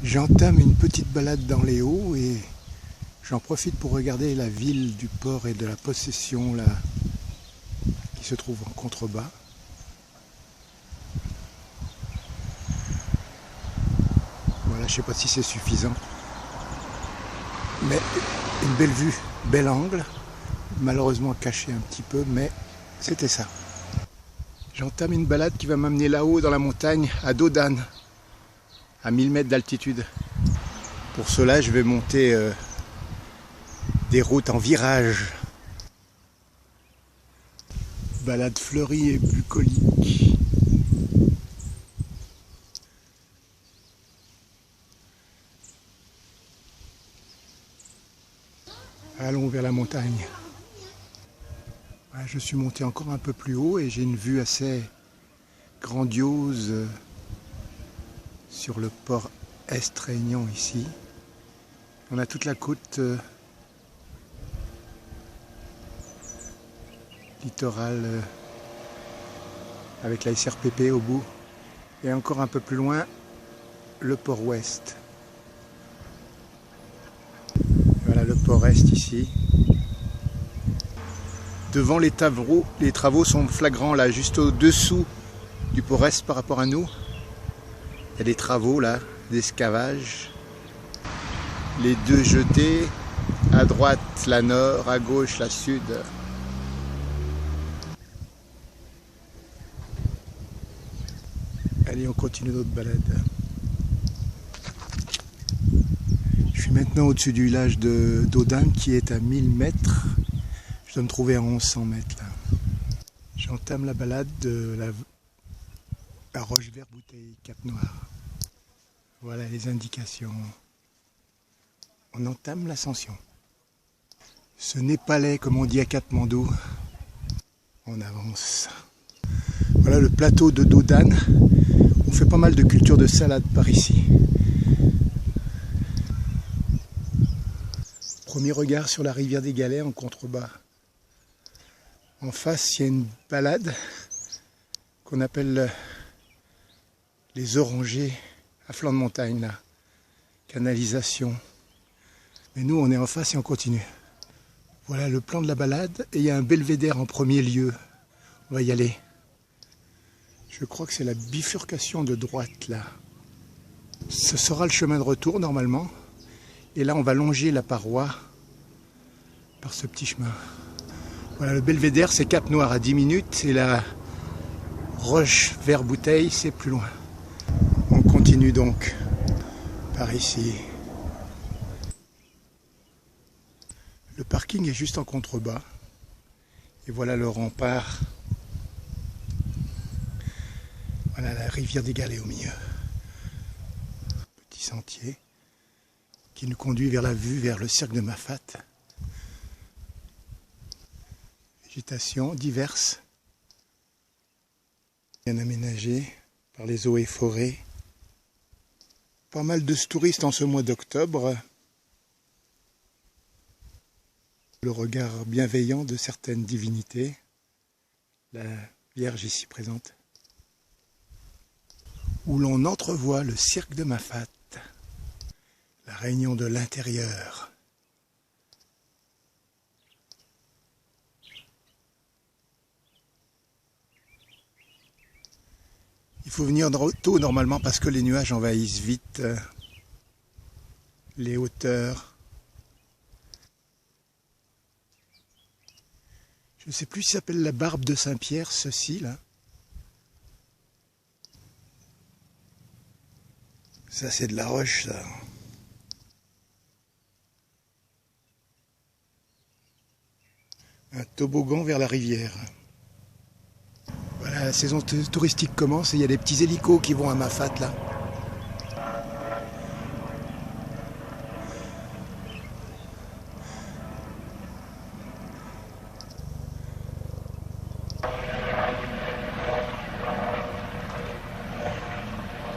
J'entame une petite balade dans les hauts et j'en profite pour regarder la ville du port et de la possession là, qui se trouve en contrebas. Voilà, je ne sais pas si c'est suffisant. Mais une belle vue, bel angle, malheureusement caché un petit peu, mais c'était ça. J'entame une balade qui va m'amener là-haut dans la montagne, à Dodane, à 1000 mètres d'altitude. Pour cela, je vais monter des routes en virage. Balade fleurie et bucolique. Allons vers la montagne. Je suis monté encore un peu plus haut et j'ai une vue assez grandiose sur le port Est-Réunion ici. On a toute la côte littorale avec la SRPP au bout. Et encore un peu plus loin, le port Ouest. Voilà le port Est ici. Devant les travaux sont flagrants là, juste au-dessous du port Est par rapport à nous. Il y a des travaux là, d'escavage. Les deux jetées, à droite la nord, à gauche la sud. Allez, on continue notre balade. Je suis maintenant au-dessus du village de Dodane qui est à 1000 mètres. Je dois me trouver à 1100 mètres là. J'entame la balade de la Roche-Vert-Bouteille, Cap-Noir. Voilà les indications. On entame l'ascension. Ce Népalais, comme on dit à Katmandou. On avance. Voilà le plateau de Dodane. On fait pas mal de culture de salade par ici. Premier regard sur la rivière des Galets en contrebas. En face, il y a une balade qu'on appelle les orangers à flanc de montagne, là. Canalisation. Mais nous, on est en face et on continue. Voilà le plan de la balade et il y a un belvédère en premier lieu. On va y aller. Je crois que c'est la bifurcation de droite, là. Ce sera le chemin de retour, normalement. Et là, on va longer la paroi par ce petit chemin. Voilà, le belvédère, c'est Cap-Noir à 10 minutes. Et la Roche-Vert-Bouteille, c'est plus loin. On continue donc par ici. Le parking est juste en contrebas. Et voilà le rempart. Voilà la rivière des Galets au milieu. Petit sentier qui nous conduit vers la vue, vers le cirque de Mafat. Végétation diverse, bien aménagée par les eaux et forêts. Pas mal de touristes en ce mois d'octobre. Le regard bienveillant de certaines divinités. La Vierge ici présente. Où l'on entrevoit le cirque de Mafat, la Réunion de l'intérieur. Il faut venir tôt normalement parce que les nuages envahissent vite les hauteurs. Je ne sais plus si ça s'appelle la barbe de Saint-Pierre, ceci là. Ça c'est de la roche ça. Un toboggan vers la rivière. Voilà, la saison touristique commence et il y a des petits hélicos qui vont à Mafat là.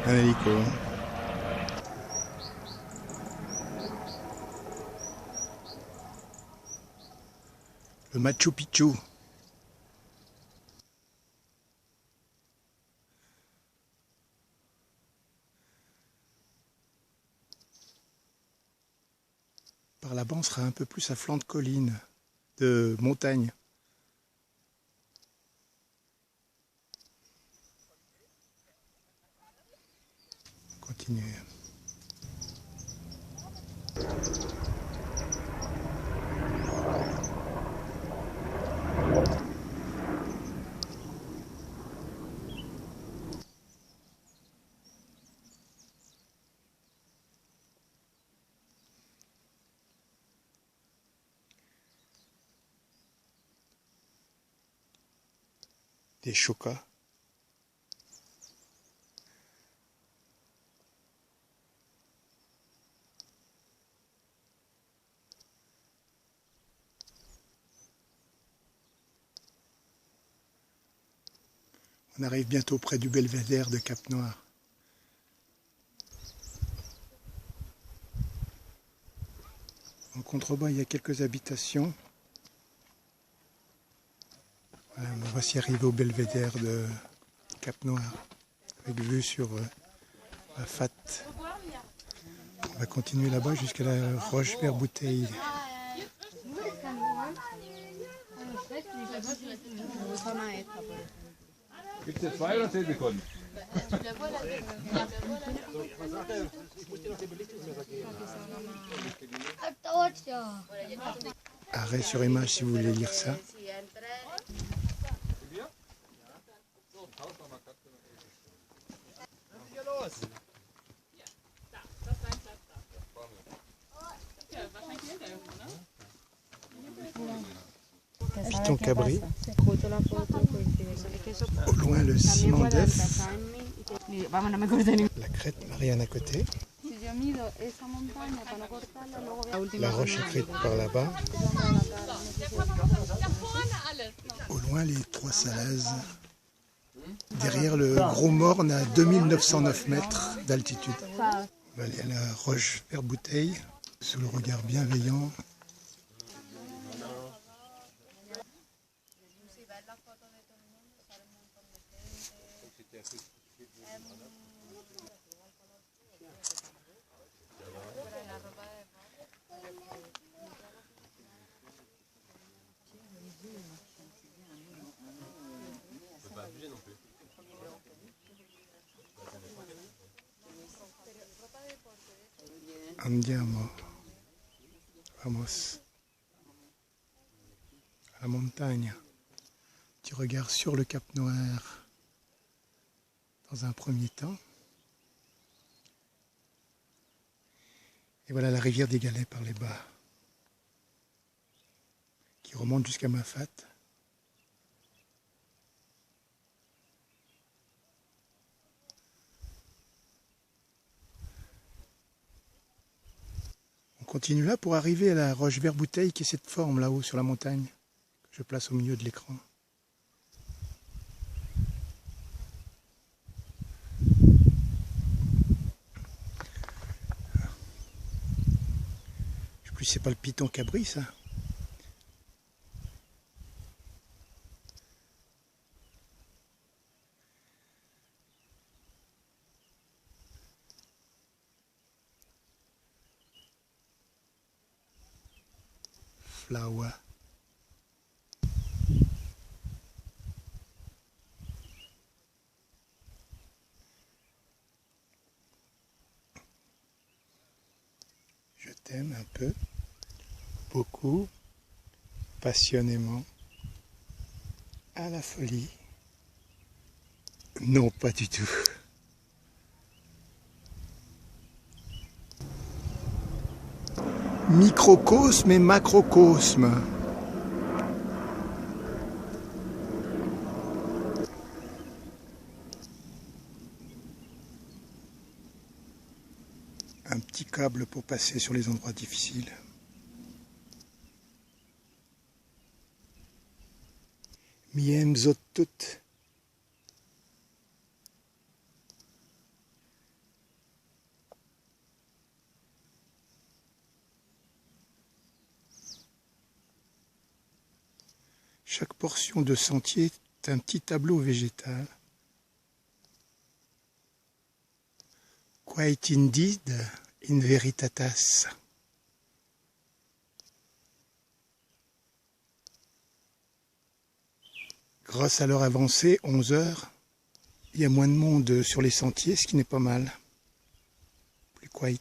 Un hélico. Le Machu Picchu. par là-bas, on sera un peu plus à flanc de colline, de montagne. On continue. Des chocas. On arrive bientôt près du belvédère de Cap-Noir. En contrebas, il y a quelques habitations. Voilà, nous voici arrivés au belvédère de Cap-Noir, avec vue sur la FAT. On va continuer là-bas jusqu'à la Roche-Vert-Bouteille. Gibt es 2 oder 10 Sekunden? Arrêt sur image si vous voulez lire ça. Piton cabri. Au loin le ciment d'œuf. La crête Marianne à côté. La roche écrite par là-bas. Au loin les Trois Salazes. Derrière le Gros Morne à 2909 mètres d'altitude. On va aller à la Roche-Vert-Bouteille sous le regard bienveillant. Andiamo, vamos, à la montagne. Petit regard sur le Cap Noir dans un premier temps. Et voilà la rivière des Galets par les bas, qui remonte jusqu'à Mafat. On continue là pour arriver à la Roche-Vert-Bouteille, qui est cette forme là-haut sur la montagne, que je place au milieu de l'écran. Je sais plus si c'est pas le Piton cabri ça. Flower. Je t'aime un peu, beaucoup, passionnément, à la folie. Non, pas du tout. Microcosme et macrocosme. Un petit câble pour passer sur les endroits difficiles. Miem zot tout. Chaque portion de sentier est un petit tableau végétal. Quae tindid in veritatas. Grâce à l'heure avancée, 11 heures, il y a moins de monde sur les sentiers, ce qui n'est pas mal. Plus quiet.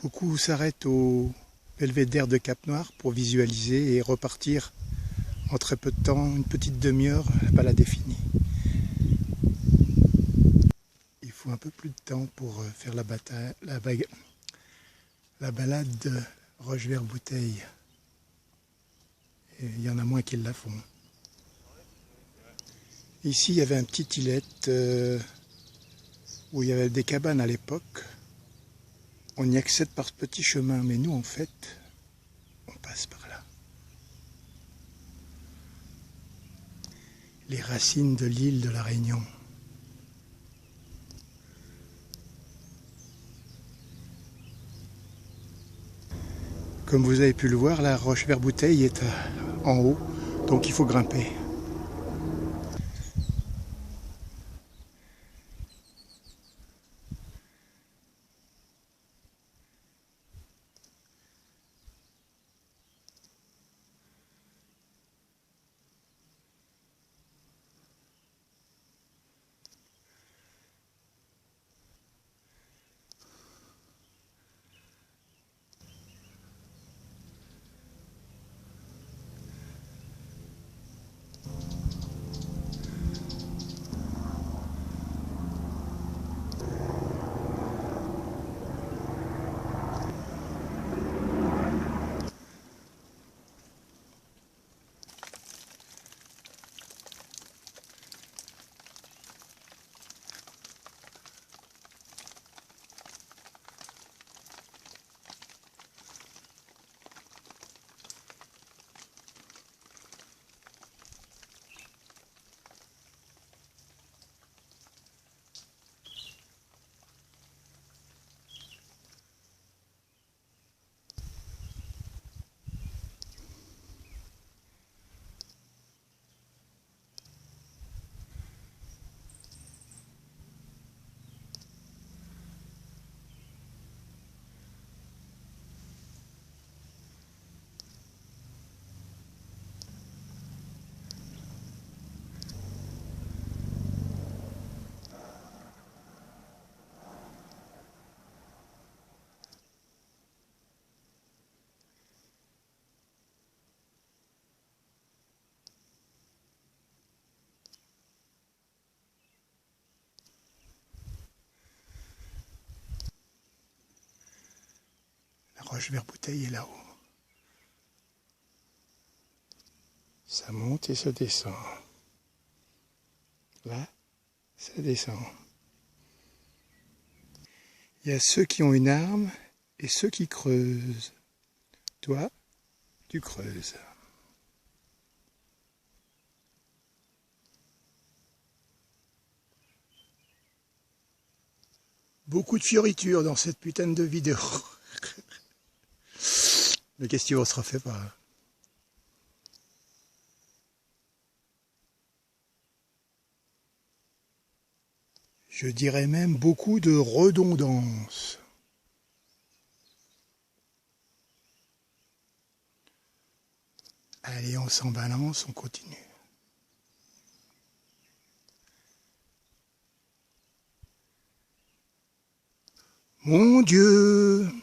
Beaucoup s'arrêtent au belvédère de Cap-Noir pour visualiser et repartir en très peu de temps, une petite demi-heure, la balade est finie. Il faut un peu plus de temps pour faire la balade de Rochevert-Bouteille. Et il y en a moins qui la font. Ici, il y avait un petit îlet où il y avait des cabanes à l'époque. On y accède par ce petit chemin, mais nous, en fait, on passe par là. Les racines de l'île de la Réunion. Comme vous avez pu le voir, la Rochevert-Bouteille est en haut, donc il faut grimper. La Rochevert-Bouteille est là-haut. Ça monte et ça descend. Là, ça descend. Il y a ceux qui ont une arme et ceux qui creusent. Toi, tu creuses. Beaucoup de fioritures dans cette putain de vidéo. Mais qu'est-ce qu'on se refait pas? Je dirais même beaucoup de redondance. Allez, on s'en balance, on continue. Mon Dieu!